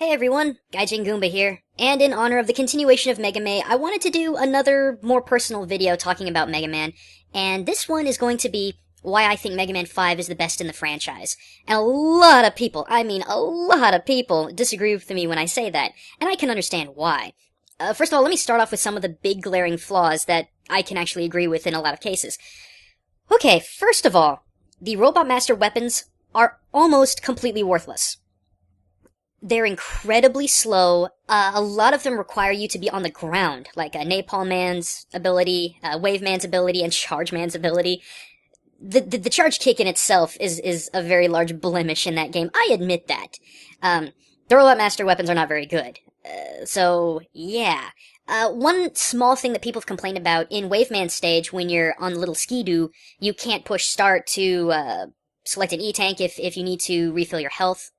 Hey everyone, Gaijin Goombah here, and in honor of the continuation of Mega Man, I wanted to do another more personal video talking about Mega Man, and this one is going to be why I think Mega Man 5 is the best in the franchise. And a lot of people, I mean a lot of people, disagree with me when I say that, and I can understand why. First of all, let me start off with some of the big glaring flaws that I can actually agree with in a lot of cases. Okay, first of all, the Robot Master weapons are almost completely worthless. They're incredibly slow. A lot of them require you to be on the ground, like Napalm Man's ability, Wave Man's ability, and Charge Man's ability. The charge kick in itself is a very large blemish in that game. I admit that. The Robot Master weapons are not very good. So, yeah. One small thing that people have complained about in Wave Man's stage, when you're on the little skidoo, you can't push start to select an E-tank if you need to refill your health.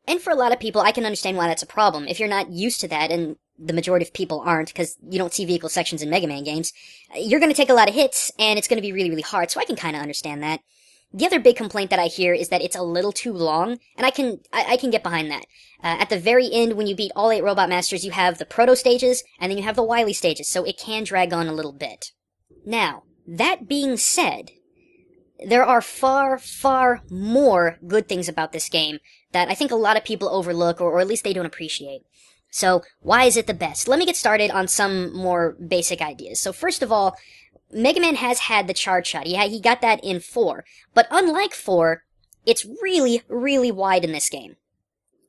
And for a lot of people, I can understand why that's a problem. If you're not used to that, and the majority of people aren't, because you don't see vehicle sections in Mega Man games, you're going to take a lot of hits, and it's going to be really, really hard, so I can kind of understand that. The other big complaint that I hear is that it's a little too long, and I can get behind that. At the very end, when you beat all 8 Robot Masters, you have the Proto stages, and then you have the Wily stages, so it can drag on a little bit. Now, that being said, there are far, far more good things about this game that I think a lot of people overlook, or at least they don't appreciate. So, why is it the best? Let me get started on some more basic ideas. So first of all, Mega Man has had the charge shot. He got that in 4. But unlike 4, it's really, really wide in this game.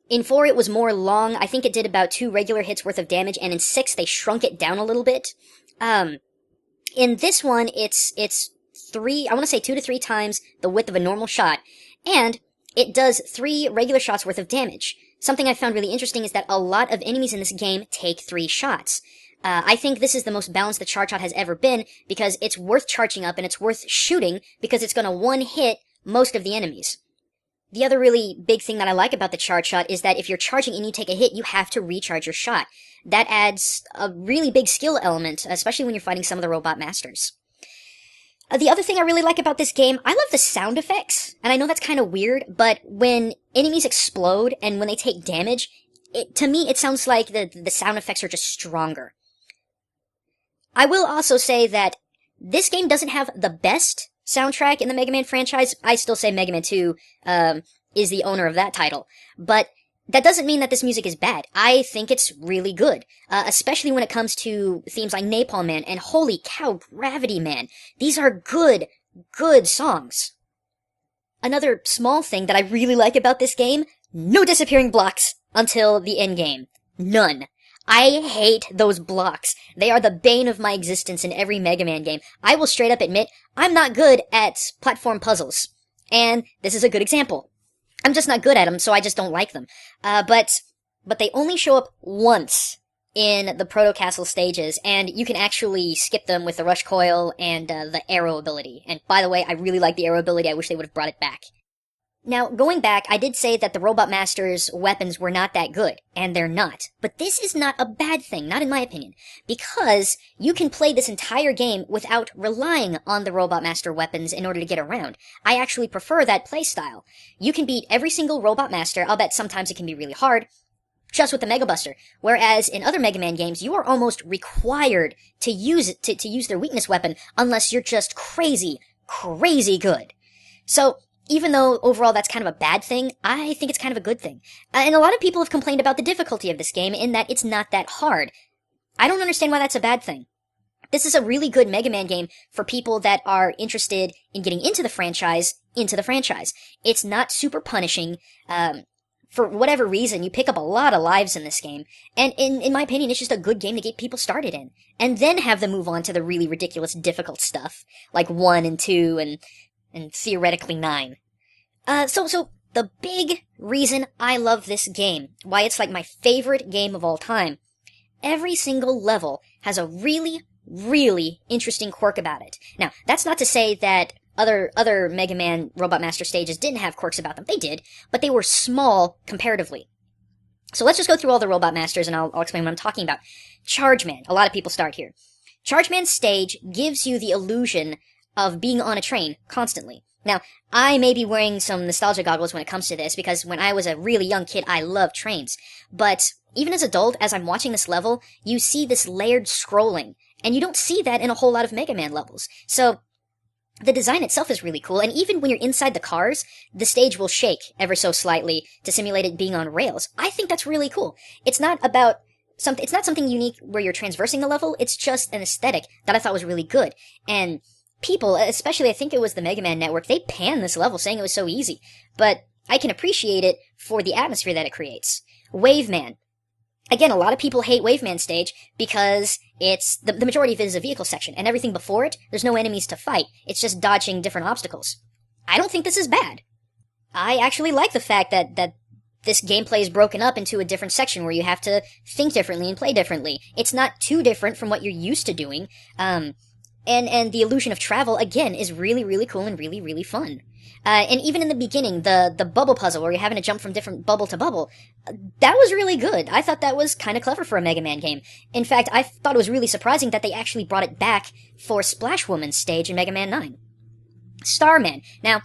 In 4, it was more long. I think it did about 2 regular hits worth of damage, and in 6, they shrunk it down a little bit. In this one, it's 3, I want to say 2 to 3 times the width of a normal shot, and it does 3 regular shots worth of damage. Something I found really interesting is that a lot of enemies in this game take 3 shots. I think this is the most balanced the charge shot has ever been, because it's worth charging up and it's worth shooting, because it's gonna one-hit most of the enemies. The other really big thing that I like about the charge shot is that if you're charging and you take a hit, you have to recharge your shot. That adds a really big skill element, especially when you're fighting some of the Robot Masters. The other thing I really like about this game, I love the sound effects, and I know that's kind of weird, but when enemies explode and when they take damage, to me it sounds like the sound effects are just stronger. I will also say that this game doesn't have the best soundtrack in the Mega Man franchise. I still say Mega Man 2 is the owner of that title, but that doesn't mean that this music is bad. I think it's really good, especially when it comes to themes like Napalm Man and holy cow, Gravity Man. These are good songs. Another small thing that I really like about this game, no disappearing blocks until the end game. None. I hate those blocks. They are the bane of my existence in every Mega Man game. I will straight up admit, I'm not good at platform puzzles. And this is a good example. I'm just not good at them, so I just don't like them. But they only show up once in the Proto Castle stages, and you can actually skip them with the Rush Coil and the Arrow ability. And by the way, I really like the Arrow ability. I wish they would have brought it back. Now, going back, I did say that the Robot Master's weapons were not that good, and they're not. But this is not a bad thing, not in my opinion, because you can play this entire game without relying on the Robot Master weapons in order to get around. I actually prefer that playstyle. You can beat every single Robot Master, I'll bet sometimes it can be really hard, just with the Mega Buster. Whereas in other Mega Man games, you are almost required to use it, to use their weakness weapon, unless you're just crazy good. So, even though overall that's kind of a bad thing, I think it's kind of a good thing. And a lot of people have complained about the difficulty of this game in that it's not that hard. I don't understand why that's a bad thing. This is a really good Mega Man game for people that are interested in getting into the franchise. It's not super punishing. For whatever reason, you pick up a lot of lives in this game. And in my opinion, it's just a good game to get people started in. And then have them move on to the really ridiculous difficult stuff, like 1 and 2 and theoretically 9. So the big reason I love this game, why it's like my favorite game of all time, every single level has a really, really interesting quirk about it. Now, that's not to say that other Mega Man Robot Master stages didn't have quirks about them. They did, but they were small comparatively. So let's just go through all the Robot Masters and I'll explain what I'm talking about. Charge Man. A lot of people start here. Charge Man's stage gives you the illusion of being on a train constantly. Now, I may be wearing some nostalgia goggles when it comes to this, because when I was a really young kid, I loved trains. But even as an adult, as I'm watching this level, you see this layered scrolling, and you don't see that in a whole lot of Mega Man levels. So, the design itself is really cool, and even when you're inside the cars, the stage will shake ever so slightly to simulate it being on rails. I think that's really cool. It's not something unique where you're transversing the level, it's just an aesthetic that I thought was really good. And people, especially I think it was the Mega Man Network, they panned this level saying it was so easy. But I can appreciate it for the atmosphere that it creates. Wave Man. Again, a lot of people hate Wave Man stage because it's the majority of it is a vehicle section, and everything before it, there's no enemies to fight. It's just dodging different obstacles. I don't think this is bad. I actually like the fact that this gameplay is broken up into a different section where you have to think differently and play differently. It's not too different from what you're used to doing. And the illusion of travel, again, is really, really cool and really, really fun. And even in the beginning, the bubble puzzle where you're having to jump from different bubble to bubble, that was really good. I thought that was kind of clever for a Mega Man game. In fact, I thought it was really surprising that they actually brought it back for Splash Woman's stage in Mega Man 9. Starman. Now,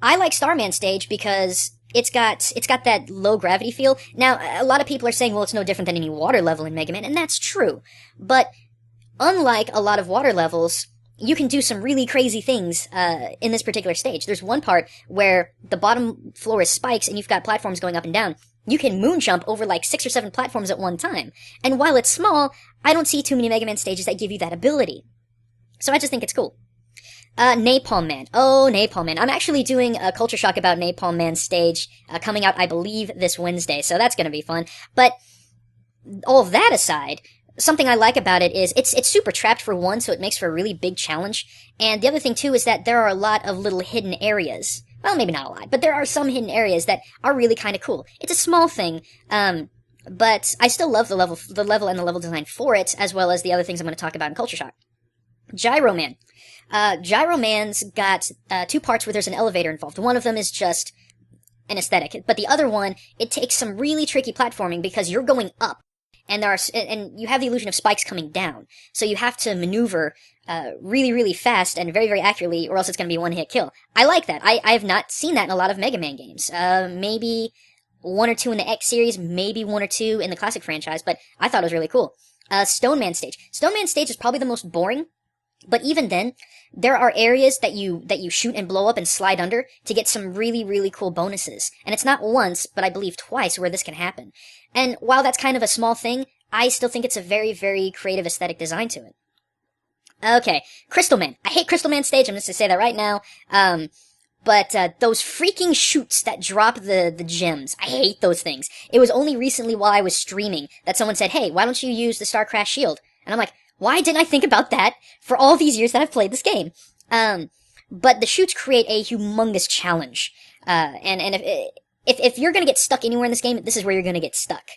I like Starman stage because it's got that low gravity feel. Now, a lot of people are saying, well, it's no different than any water level in Mega Man, and that's true. But unlike a lot of water levels, you can do some really crazy things in this particular stage. There's one part where the bottom floor is spikes and you've got platforms going up and down. You can moon jump over like 6 or 7 platforms at one time. And while it's small, I don't see too many Mega Man stages that give you that ability. So I just think it's cool. Napalm Man. Oh, Napalm Man. I'm actually doing a Culture Shock about Napalm Man's stage coming out, I believe, this Wednesday, so that's gonna be fun. But all of that aside, something I like about it is it's super trapped for one, so it makes for a really big challenge. And the other thing too is that there are a lot of little hidden areas. Well, maybe not a lot, but there are some hidden areas that are really kind of cool. It's a small thing, but I still love the level and the level design for it, as well as the other things I'm going to talk about in Culture Shock. Gyro Man. Gyro Man's got 2 parts where there's an elevator involved. One of them is just an aesthetic, but the other one, it takes some really tricky platforming because you're going up. And and you have the illusion of spikes coming down. So you have to maneuver, really, really fast and very, very accurately, or else it's gonna be a one-hit kill. I like that. I have not seen that in a lot of Mega Man games. Maybe 1 or 2 in the X series, maybe 1 or 2 in the classic franchise, but I thought it was really cool. Stone Man stage. Stone Man stage is probably the most boring, but even then, there are areas that you shoot and blow up and slide under to get some really, really cool bonuses. And it's not once, but I believe twice where this can happen. And while that's kind of a small thing, I still think it's a very, very creative aesthetic design to it. Okay, Crystal Man. I hate Crystal Man stage, I'm just gonna say that right now. But those freaking shoots that drop the gems, I hate those things. It was only recently while I was streaming that someone said, hey, why don't you use the Star Crash Shield? And I'm like, why didn't I think about that for all these years that I've played this game? But the shoots create a humongous challenge. And if you're gonna get stuck anywhere in this game, this is where you're gonna get stuck.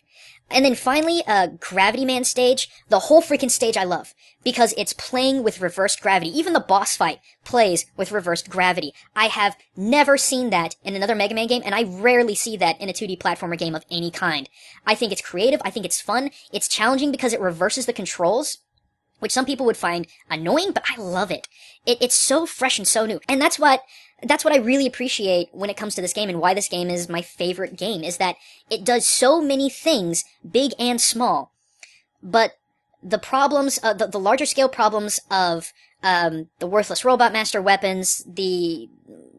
And then finally, Gravity Man stage. The whole freaking stage I love. Because it's playing with reversed gravity. Even the boss fight plays with reversed gravity. I have never seen that in another Mega Man game, and I rarely see that in a 2D platformer game of any kind. I think it's creative, I think it's fun, it's challenging because it reverses the controls, which some people would find annoying, but I love it. It's so fresh and so new. And that's what I really appreciate when it comes to this game and why this game is my favorite game, is that it does so many things, big and small. But the problems, the larger scale problems of, the worthless Robot Master weapons, the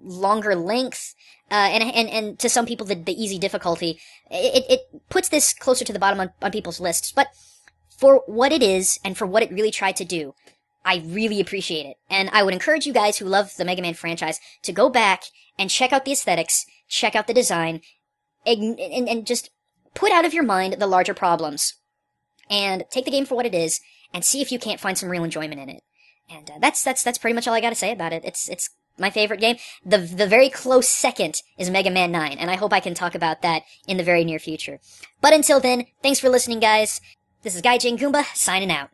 longer length, and to some people the easy difficulty, it puts this closer to the bottom on people's lists. But for what it is, and for what it really tried to do, I really appreciate it. And I would encourage you guys who love the Mega Man franchise to go back and check out the aesthetics, check out the design, and just put out of your mind the larger problems. And take the game for what it is, and see if you can't find some real enjoyment in it. And that's pretty much all I gotta say about it. It's my favorite game. The very close second is Mega Man 9, and I hope I can talk about that in the very near future. But until then, thanks for listening, guys. This is Gaijin Goombah, signing out.